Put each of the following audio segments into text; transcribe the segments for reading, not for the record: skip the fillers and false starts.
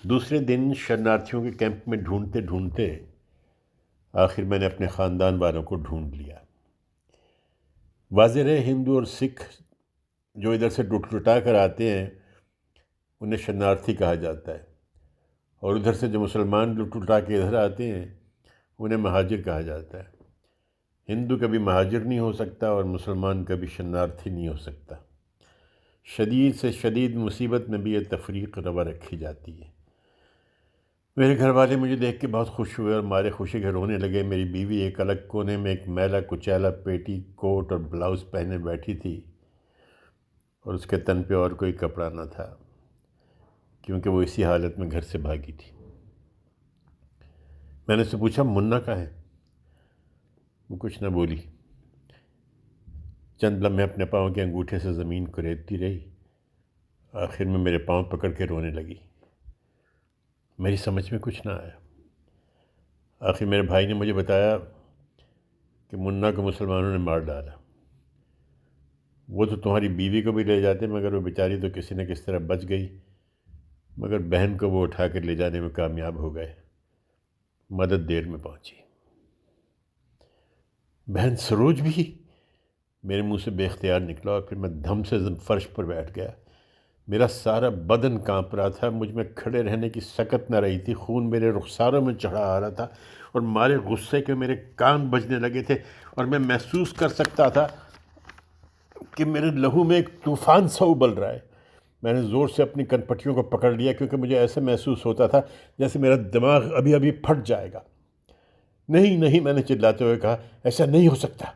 دوسرے دن شرنارتھیوں کے کیمپ میں ڈھونڈتے ڈھونڈتے آخر میں نے اپنے خاندان والوں کو ڈھونڈ لیا۔ واضح رہے ہندو اور سکھ جو ادھر سے لٹا کر آتے ہیں انہیں شرنارتھی کہا جاتا ہے، اور ادھر سے جو مسلمان لٹا کے ادھر آتے ہیں انہیں مہاجر کہا جاتا ہے۔ ہندو کبھی مہاجر نہیں ہو سکتا اور مسلمان کبھی شرنارتھی نہیں ہو سکتا۔ شدید سے شدید مصیبت میں بھی یہ تفریق روا رکھی جاتی ہے۔ میرے گھر والے مجھے دیکھ کے بہت خوش ہوئے اور مارے خوشی کے رونے لگے۔ میری بیوی ایک الگ کونے میں ایک میلا کچیلا پیٹی کوٹ اور بلاؤز پہنے بیٹھی تھی اور اس کے تن پہ اور کوئی کپڑا نہ تھا، کیونکہ وہ اسی حالت میں گھر سے بھاگی تھی۔ میں نے اس سے پوچھا منا کہاں ہے؟ وہ کچھ نہ بولی، چند لمحے اپنے پاؤں کے انگوٹھے سے زمین کو ریتتی رہی، آخر میں میرے پاؤں پکڑ کے رونے لگی۔ میری سمجھ میں کچھ نہ آیا۔ آخر میرے بھائی نے مجھے بتایا کہ منا کو مسلمانوں نے مار ڈالا۔ وہ تو تمہاری بیوی کو بھی لے جاتے مگر وہ بیچاری تو کسی نہ کس طرح بچ گئی، مگر بہن کو وہ اٹھا کر لے جانے میں کامیاب ہو گئے۔ مدد دیر میں پہنچی۔ بہن سروج بھی؟ میرے منہ سے بے اختیار نکلا اور پھر میں دھم سے فرش پر بیٹھ گیا۔ میرا سارا بدن کانپ رہا تھا، مجھ میں کھڑے رہنے کی سکت نہ رہی تھی، خون میرے رخساروں میں چڑھا آ رہا تھا اور مارے غصے کے میرے کان بجنے لگے تھے اور میں محسوس کر سکتا تھا کہ میرے لہو میں ایک طوفان سا ابل رہا ہے۔ میں نے زور سے اپنی کن پٹیوں کو پکڑ لیا کیونکہ مجھے ایسے محسوس ہوتا تھا جیسے میرا دماغ ابھی ابھی پھٹ جائے گا۔ نہیں نہیں، میں نے چلاتے ہوئے کہا، ایسا نہیں ہو سکتا۔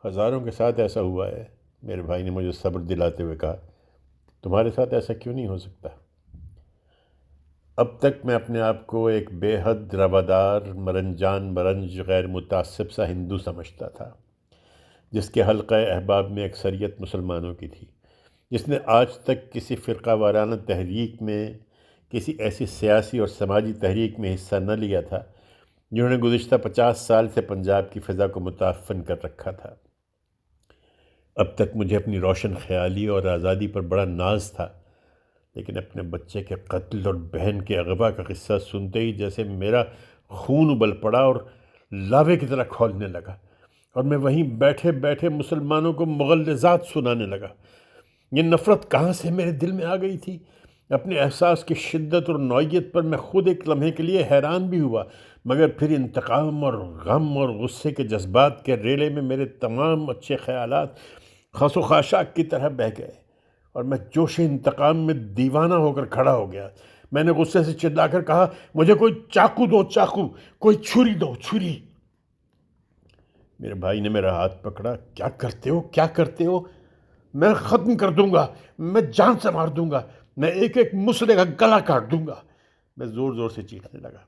ہزاروں کے ساتھ ایسا ہوا ہے، میرے بھائی نے مجھے صبر دلاتے ہوئے کہا۔ تمہارے ساتھ ایسا کیوں نہیں ہو سکتا؟ اب تک میں اپنے آپ کو ایک بے حد روادار مرنجان مرنج غیر متعصب سا ہندو سمجھتا تھا، جس کے حلقہ احباب میں اکثریت مسلمانوں کی تھی، جس نے آج تک کسی فرقہ وارانہ تحریک میں، کسی ایسی سیاسی اور سماجی تحریک میں حصہ نہ لیا تھا جنہوں نے گزشتہ 50 سال سے پنجاب کی فضا کو متعفن کر رکھا تھا۔ اب تک مجھے اپنی روشن خیالی اور آزادی پر بڑا ناز تھا، لیکن اپنے بچے کے قتل اور بہن کے اغوا کا قصہ سنتے ہی جیسے میرا خون ابل پڑا اور لاوے کی طرح کھولنے لگا، اور میں وہیں بیٹھے بیٹھے مسلمانوں کو مغلظات سنانے لگا۔ یہ نفرت کہاں سے میرے دل میں آ گئی تھی؟ اپنے احساس کی شدت اور نوعیت پر میں خود ایک لمحے کے لیے حیران بھی ہوا، مگر پھر انتقام اور غم اور غصے کے جذبات کے ریلے میں میرے تمام اچھے خیالات خس و خاشاک کی طرح بہہ گئے اور میں جوش انتقام میں دیوانہ ہو کر کھڑا ہو گیا۔ میں نے غصے سے چلا کر کہا، مجھے کوئی چاقو دو، چاقو، کوئی چھری دو، چھری۔ میرے بھائی نے میرا ہاتھ پکڑا۔ کیا کرتے ہو، کیا کرتے ہو؟ میں ختم کر دوں گا، میں جان سے مار دوں گا، میں ایک ایک مسلے کا گلا کاٹ دوں گا۔ میں زور زور سے چیخنے لگا۔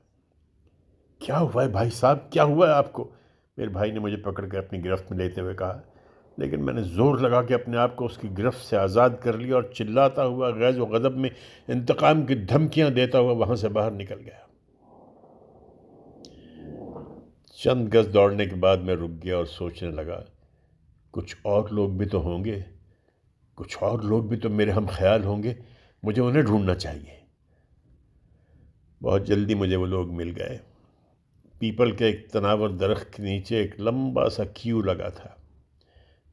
کیا ہوا ہے بھائی صاحب، کیا ہوا ہے آپ کو؟ میرے بھائی نے مجھے پکڑ کے اپنی گرفت میں لیتے ہوئے کہا، لیکن میں نے زور لگا کے اپنے آپ کو اس کی گرفت سے آزاد کر لیا اور چلاتا ہوا غیظ و غضب میں انتقام کی دھمکیاں دیتا ہوا وہاں سے باہر نکل گیا۔ چند گز دوڑنے کے بعد میں رک گیا اور سوچنے لگا، کچھ اور لوگ بھی تو ہوں گے، کچھ اور لوگ بھی تو میرے ہم خیال ہوں گے، مجھے انہیں ڈھونڈنا چاہیے۔ بہت جلدی مجھے وہ لوگ مل گئے۔ پیپل کے ایک تناور درخت کے نیچے ایک لمبا سا کیو لگا تھا۔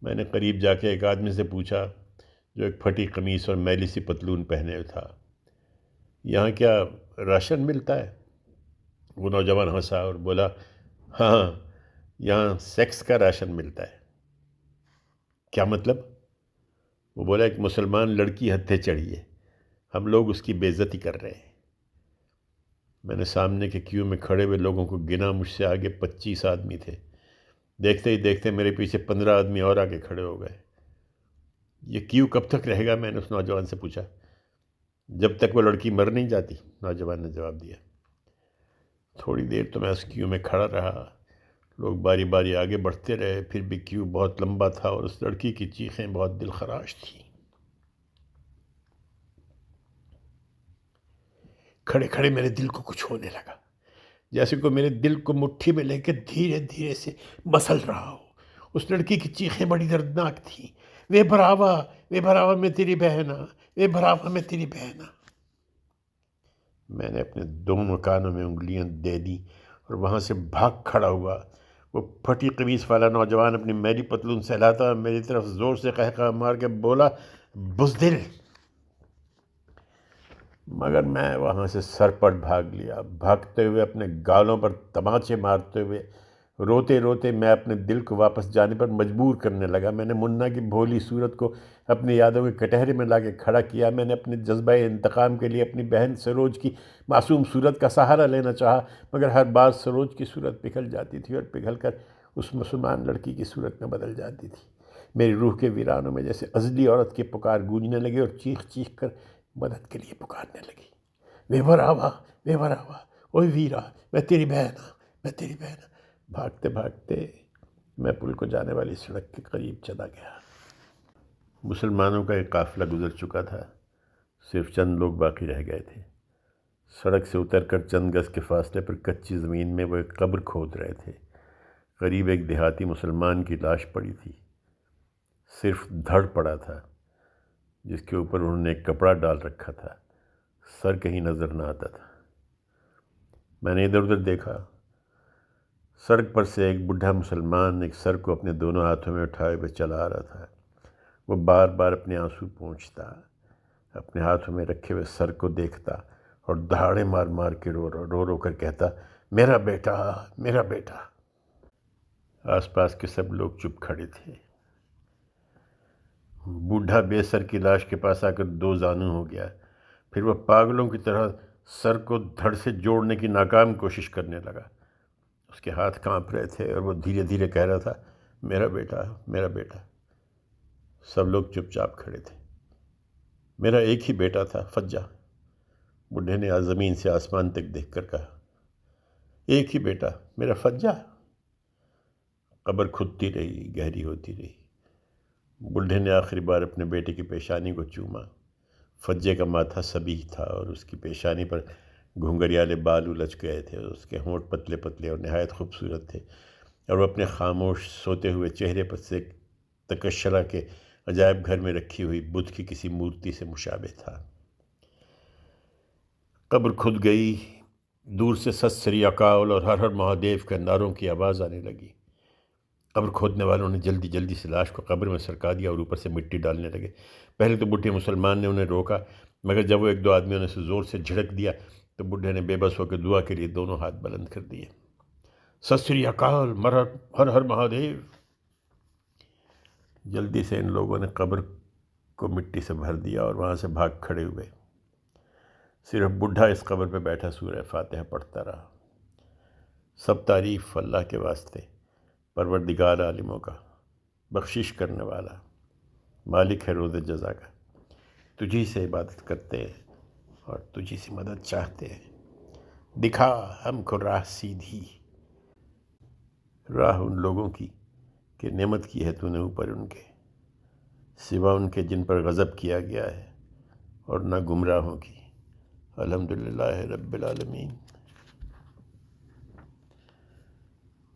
میں نے قریب جا کے ایک آدمی سے پوچھا جو ایک پھٹی قمیص اور میلی سی پتلون پہنے تھا، یہاں کیا راشن ملتا ہے؟ وہ نوجوان ہنسا اور بولا، ہاں، یہاں سیکس کا راشن ملتا ہے۔ کیا مطلب؟ وہ بولا، ایک مسلمان لڑکی ہتھے چڑھی ہے، ہم لوگ اس کی بے عزتی کر رہے ہیں۔ میں نے سامنے کے کیو میں کھڑے ہوئے لوگوں کو گنا، مجھ سے آگے 25 آدمی تھے۔ دیکھتے ہی دیکھتے میرے پیچھے 15 آدمی اور آگے کھڑے ہو گئے۔ یہ کیو کب تک رہے گا؟ میں نے اس نوجوان سے پوچھا۔ جب تک وہ لڑکی مر نہیں جاتی، نوجوان نے جواب دیا۔ تھوڑی دیر تو میں اس کیو میں کھڑا رہا، لوگ باری باری آگے بڑھتے رہے، پھر بھی کیو بہت لمبا تھا اور اس لڑکی کی چیخیں بہت دل خراش تھیں۔ کھڑے کھڑے میرے دل کو کچھ ہونے لگا، جیسے کوئی میرے دل کو مٹھی میں لے کے دھیرے دھیرے سے مسل رہا ہو۔ اس لڑکی کی چیخیں بڑی دردناک تھیں، وے بھراوا، وے بھراوا میں تیری بہنا، وے بھراوا میں تیری بہنا۔ میں نے اپنے دونوں کانوں میں انگلیاں دے دیں اور وہاں سے بھاگ کھڑا ہوا۔ وہ پھٹی قمیص والا نوجوان اپنی میلی پتلون سہلاتا میری طرف زور سے قہقہ مار کے بولا، بزدل! مگر میں وہاں سے سرپٹ بھاگ لیا، بھاگتے ہوئے اپنے گالوں پر تماچے مارتے ہوئے روتے روتے میں اپنے دل کو واپس جانے پر مجبور کرنے لگا۔ میں نے منا کی بھولی صورت کو اپنی یادوں کے کٹہرے میں لا کے کھڑا کیا۔ میں نے اپنے جذبہ انتقام کے لیے اپنی بہن سروج کی معصوم صورت کا سہارا لینا چاہا، مگر ہر بار سروج کی صورت پگھل جاتی تھی اور پگھل کر اس مسلمان لڑکی کی صورت میں بدل جاتی تھی۔ میری روح کے ویرانوں میں جیسے ازلی عورت کی پکار گونجنے لگی اور چیخ چیخ کر مدد کے لیے پکارنے لگی، وے براوا، وے براوا، اوے ویرا، میں تیری بہن ہوں، میں تیری بہن ہوں۔ بھاگتے بھاگتے میں پل کو جانے والی سڑک کے قریب چلا گیا۔ مسلمانوں کا ایک قافلہ گزر چکا تھا، صرف چند لوگ باقی رہ گئے تھے۔ سڑک سے اتر کر چند گز کے فاصلے پر کچی زمین میں وہ ایک قبر کھود رہے تھے۔ قریب ایک دیہاتی مسلمان کی لاش پڑی تھی، صرف دھڑ پڑا تھا جس کے اوپر انہوں نے ایک کپڑا ڈال رکھا تھا، سر کہیں نظر نہ آتا تھا۔ میں نے ادھر ادھر دیکھا، سڑک پر سے ایک بوڑھا مسلمان ایک سر کو اپنے دونوں ہاتھوں میں اٹھائے ہوئے چلا آ رہا تھا۔ وہ بار بار اپنے آنسو پونچھتا، اپنے ہاتھوں میں رکھے ہوئے سر کو دیکھتا اور دہاڑے مار مار کے رو رو کر کہتا، میرا بیٹا، میرا بیٹا۔ آس پاس کے سب لوگ چپ کھڑے تھے۔ بوڑھا بے سر کی لاش کے پاس آ کر دو زانو ہو گیا، پھر وہ پاگلوں کی طرح سر کو دھڑ سے جوڑنے کی ناکام کوشش کرنے لگا۔ اس کے ہاتھ کانپ رہے تھے اور وہ دھیرے دھیرے کہہ رہا تھا، میرا بیٹا، میرا بیٹا۔ سب لوگ چپ چاپ کھڑے تھے۔ میرا ایک ہی بیٹا تھا، فجا، بوڑھے نے زمین سے آسمان تک دیکھ کر کہا، ایک ہی بیٹا، میرا فجا۔ قبر کھدتی رہی، گہری ہوتی رہی۔ بوڑھے نے آخری بار اپنے بیٹے کی پیشانی کو چوما۔ فجے کا ماتھا سبیہ تھا اور اس کی پیشانی پر گھنگریالے بال الجھ گئے تھے۔ اس کے ہونٹ پتلے پتلے اور نہایت خوبصورت تھے اور وہ اپنے خاموش سوتے ہوئے چہرے پر سے تکشرہ کے عجائب گھر میں رکھی ہوئی بدھ کی کسی مورتی سے مشابہ تھا۔ قبر کھد گئی، دور سے ست سری اکال اور ہر ہر مہادیو کے نعروں کی آواز آنے لگی۔ قبر کھودنے والوں نے جلدی جلدی سے لاش کو قبر میں سرکا دیا اور اوپر سے مٹی ڈالنے لگے۔ پہلے تو بڈھے مسلمان نے انہیں روکا، مگر جب وہ ایک دو آدمیوں نے اسے زور سے جھڑک دیا تو بڈھے نے بے بس ہو کے دعا کے لیے دونوں ہاتھ بلند کر دیے، ست سری اکال، ہر ہر مہادیو۔ جلدی سے ان لوگوں نے قبر کو مٹی سے بھر دیا اور وہاں سے بھاگ کھڑے ہوئے۔ صرف بڈھا اس قبر پہ بیٹھا سورہ فاتحہ پڑھتا رہا۔ سب تعریف اللہ کے واسطے، پروردگار عالموں کا، بخشش کرنے والا، مالک ہے روز جزا کا۔ تجھی سے عبادت کرتے ہیں اور تجھی سے مدد چاہتے ہیں، دکھا ہم کو راہ سیدھی، راہ ان لوگوں کی کہ نعمت کی ہے تو نے اوپر ان کے، سوا ان کے جن پر غضب کیا گیا ہے، اور نہ گمراہوں کی۔ الحمدللہ رب العالمین۔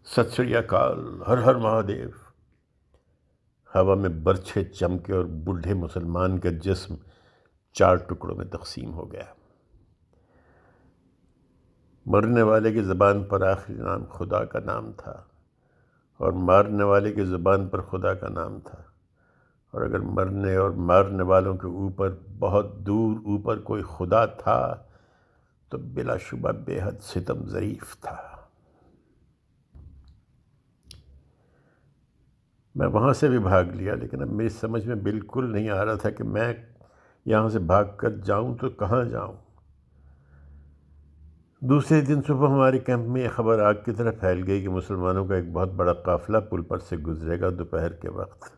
ست سری اکال، ہر ہر مہادیو۔ ہوا میں برچھے چمکے اور بوڑھے مسلمان کا جسم 4 ٹکڑوں میں تقسیم ہو گیا۔ مرنے والے کی زبان پر آخری نام خدا کا نام تھا اور مارنے والے کی زبان پر خدا کا نام تھا، اور اگر مرنے اور مارنے والوں کے اوپر بہت دور اوپر کوئی خدا تھا تو بلا شبہ بے حد ستم ظریف تھا۔ میں وہاں سے بھی بھاگ لیا، لیکن اب میری سمجھ میں بالکل نہیں آ رہا تھا کہ میں یہاں سے بھاگ کر جاؤں تو کہاں جاؤں۔ دوسرے دن صبح ہمارے کیمپ میں یہ خبر آگ کی طرح پھیل گئی کہ مسلمانوں کا ایک بہت بڑا قافلہ پل پر سے گزرے گا دوپہر کے وقت۔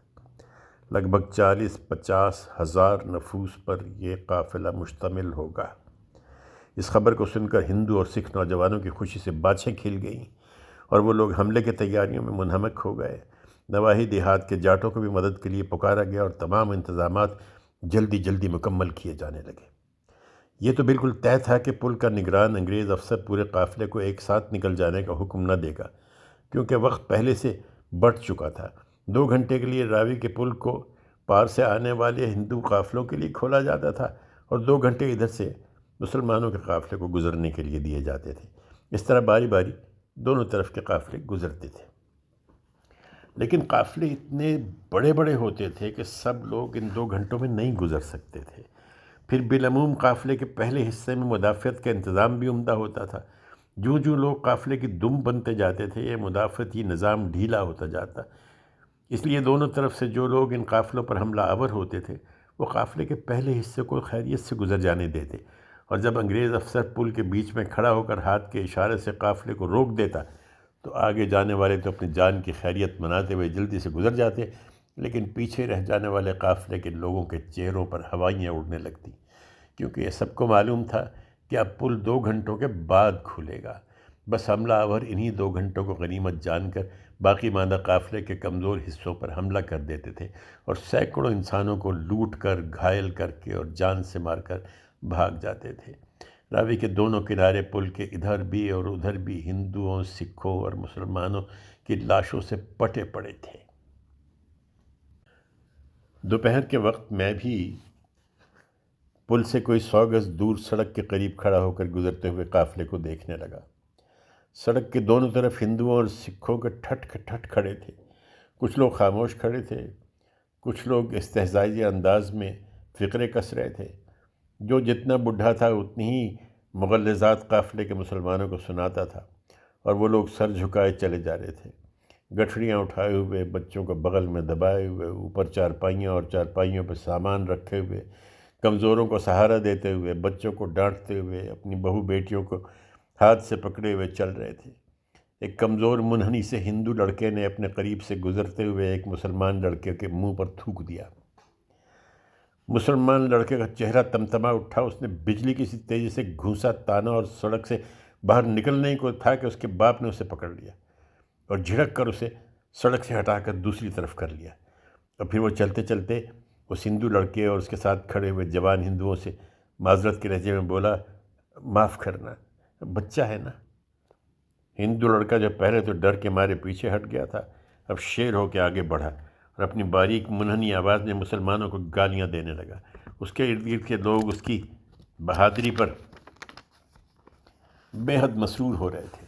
لگ بھگ 40-50 ہزار نفوس پر یہ قافلہ مشتمل ہوگا۔ اس خبر کو سن کر ہندو اور سکھ نوجوانوں کی خوشی سے باچھیں کھل گئیں اور وہ لوگ حملے کی تیاریوں میں منہمک ہو گئے۔ نواحی دیہات کے جاٹوں کو بھی مدد کے لیے پکارا گیا اور تمام انتظامات جلدی جلدی مکمل کیے جانے لگے۔ یہ تو بالکل طے تھا کہ پل کا نگران انگریز افسر پورے قافلے کو ایک ساتھ نکل جانے کا حکم نہ دے گا، کیونکہ وقت پہلے سے بڑھ چکا تھا۔ 2 گھنٹے کے لیے راوی کے پل کو پار سے آنے والے ہندو قافلوں کے لیے کھولا جاتا تھا اور 2 گھنٹے ادھر سے مسلمانوں کے قافلے کو گزرنے کے لیے دیے جاتے تھے۔ اس طرح باری باری دونوں طرف کے قافلے گزرتے تھے، لیکن قافلے اتنے بڑے بڑے ہوتے تھے کہ سب لوگ ان 2 گھنٹوں میں نہیں گزر سکتے تھے۔ پھر بالعموم قافلے کے پہلے حصے میں مدافعت کا انتظام بھی عمدہ ہوتا تھا۔ جو لوگ قافلے کی دم بنتے جاتے تھے، یہ مدافعتی نظام ڈھیلا ہوتا جاتا، اس لیے دونوں طرف سے جو لوگ ان قافلوں پر حملہ آور ہوتے تھے وہ قافلے کے پہلے حصے کو خیریت سے گزر جانے دیتے، اور جب انگریز افسر پل کے بیچ میں کھڑا ہو کر ہاتھ کے اشارے سے قافلے کو روک دیتا تو آگے جانے والے تو اپنی جان کی خیریت مناتے ہوئے جلدی سے گزر جاتے، لیکن پیچھے رہ جانے والے قافلے کے لوگوں کے چہروں پر ہوائیاں اڑنے لگتی، کیونکہ یہ سب کو معلوم تھا کہ اب پل 2 گھنٹوں کے بعد کھلے گا۔ بس حملہ آور انہی 2 گھنٹوں کو غنیمت جان کر باقی ماندہ قافلے کے کمزور حصوں پر حملہ کر دیتے تھے اور سینکڑوں انسانوں کو لوٹ کر، گھائل کر کے اور جان سے مار کر بھاگ جاتے تھے۔ راوی کے دونوں کنارے پل کے ادھر بھی اور ادھر بھی ہندوؤں، سکھوں اور مسلمانوں کی لاشوں سے پٹے پڑے تھے۔ دوپہر کے وقت میں بھی پل سے کوئی 100 گز دور سڑک کے قریب کھڑا ہو کر گزرتے ہوئے قافلے کو دیکھنے لگا۔ سڑک کے دونوں طرف ہندوؤں اور سکھوں کے ٹھٹ ٹھٹ کھڑے تھے۔ کچھ لوگ خاموش کھڑے تھے، کچھ لوگ استہزائیہ انداز میں فقرے کس رہے تھے۔ جو جتنا بڈھا تھا اتنی ہی مغلظات قافلے کے مسلمانوں کو سناتا تھا، اور وہ لوگ سر جھکائے چلے جا رہے تھے، گٹھڑیاں اٹھائے ہوئے، بچوں کو بغل میں دبائے ہوئے، اوپر چارپائیاں اور چارپائیوں پہ سامان رکھے ہوئے، کمزوروں کو سہارا دیتے ہوئے، بچوں کو ڈانٹتے ہوئے، اپنی بہو بیٹیوں کو ہاتھ سے پکڑے ہوئے چل رہے تھے۔ ایک کمزور منحنی سے ہندو لڑکے نے اپنے قریب سے گزرتے ہوئے ایک مسلمان لڑکے کے منہ پر تھوک دیا۔ مسلمان لڑکے کا چہرہ تمتما اٹھا، اس نے بجلی کی سی تیزی سے گھونسا تانا اور سڑک سے باہر نکلنے کو تھا کہ اس کے باپ نے اسے پکڑ لیا اور جھڑک کر اسے سڑک سے ہٹا کر دوسری طرف کر لیا، اور پھر وہ چلتے چلتے اس ہندو لڑکے اور اس کے ساتھ کھڑے ہوئے جوان ہندوؤں سے معذرت کے لہجے میں بولا، معاف کرنا، بچہ ہے نا۔ ہندو لڑکا جو پہلے تو ڈر کے مارے پیچھے ہٹ گیا تھا، اب شیر ہو کے آگے بڑھا اور اپنی باریک منحنی آواز میں مسلمانوں کو گالیاں دینے لگا۔ اس کے ارد گرد کے لوگ اس کی بہادری پر بے حد مسرور ہو رہے تھے۔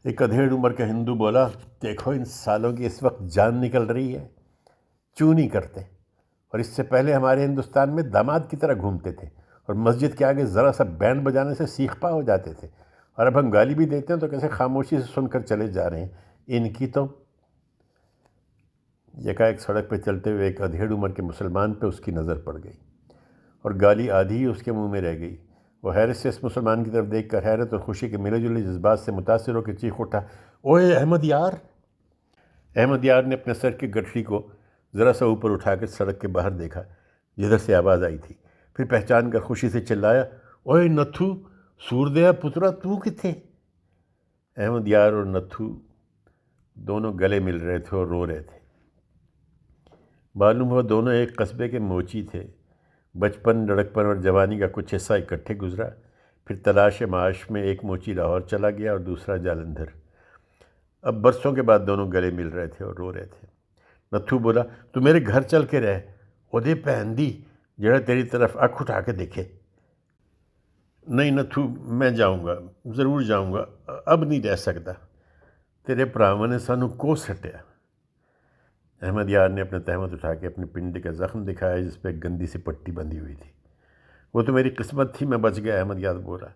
ایک ادھیڑ عمر کا ہندو بولا، دیکھو ان سالوں کی اس وقت جان نکل رہی ہے، چوں نہیں کرتے، اور اس سے پہلے ہمارے ہندوستان میں داماد کی طرح گھومتے تھے اور مسجد کے آگے ذرا سا بینڈ بجانے سے سیخ پا ہو جاتے تھے، اور اب ہم گالی بھی دیتے ہیں تو کیسے خاموشی سے سن کر چلے جا رہے ہیں۔ ان کی تو یکا ایک سڑک پہ چلتے ہوئے ایک ادھیڑ عمر کے مسلمان پہ اس کی نظر پڑ گئی اور گالی آدھی ہی اس کے منہ میں رہ گئی۔ وہ حیرت سے اس مسلمان کی طرف دیکھ کر حیرت اور خوشی کے ملے جلے جذبات سے متاثر ہو کے چیخ اٹھا، اوئے احمد یار! احمد یار نے اپنے سر کی گٹھڑی کو ذرا سا اوپر اٹھا کر سڑک کے باہر دیکھا جدھر سے آواز آئی تھی، پھر پہچان کر خوشی سے چلایا، اوئے نتھو، سوردیا پترا، تو کتھے؟ احمد یار اور نتھو دونوں گلے مل رہے تھے اور رو رہے تھے۔ معلوم ہوا دونوں ایک قصبے کے موچی تھے۔ بچپن، لڑکپن اور جوانی کا کچھ حصہ اکٹھے گزرا، پھر تلاش معاش میں ایک موچی لاہور چلا گیا اور دوسرا جالندھر۔ اب برسوں کے بعد دونوں گلے مل رہے تھے اور رو رہے تھے۔ نتھو بولا، تو میرے گھر چل کے رہ، اودے پہن دی جڑا تیری طرف اکھ اٹھا کے دیکھے۔ نہیں نتھو، میں جاؤں گا، ضرور جاؤں گا، اب نہیں رہ سکتا، تیرے پراواں نے سانوں کو سٹیا۔ احمد یار نے اپنے تہمت اٹھا کے اپنی پنڈی کا زخم دکھایا جس پہ ایک گندی سی پٹی بندھی ہوئی تھی۔ وہ تو میری قسمت تھی، میں بچ گیا، احمد یار بولا،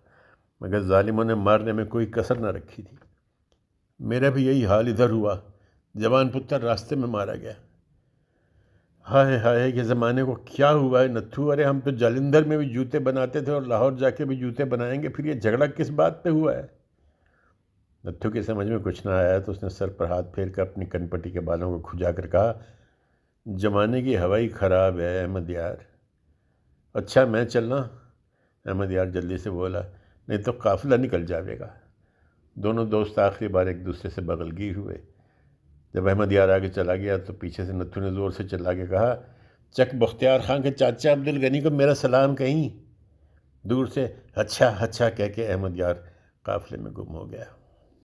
مگر ظالموں نے مارنے میں کوئی کسر نہ رکھی تھی۔ میرا بھی یہی حال ادھر ہوا، جوان پتر راستے میں مارا گیا۔ ہائے ہائے، یہ زمانے کو کیا ہوا ہے نتھو، ارے ہم تو جالندھر میں بھی جوتے بناتے تھے اور لاہور جا کے بھی جوتے بنائیں گے، پھر یہ جھگڑا کس بات پہ ہوا ہے؟ نتھو کی سمجھ میں کچھ نہ آیا تو اس نے سر پر ہاتھ پھیر کر اپنی کن پٹی کے بالوں کو کھجا کر کہا، زمانے کی ہوائی خراب ہے احمد یار۔ اچھا میں چلنا؟ احمد یار جلدی سے بولا، نہیں تو قافلہ نکل جاوے گا۔ دونوں دوست آخری بار ایک دوسرے سے بغل گیر ہوئے۔ جب احمد یار آگے چلا گیا تو پیچھے سے نتھو نے زور سے چلا کے کہا، چک بختیار خان کے چاچا عبدالغنی کو میرا سلام کہیں۔ دور سے اچھا اچھا کہہ کے احمد یار قافلے میں گم ہو گیا۔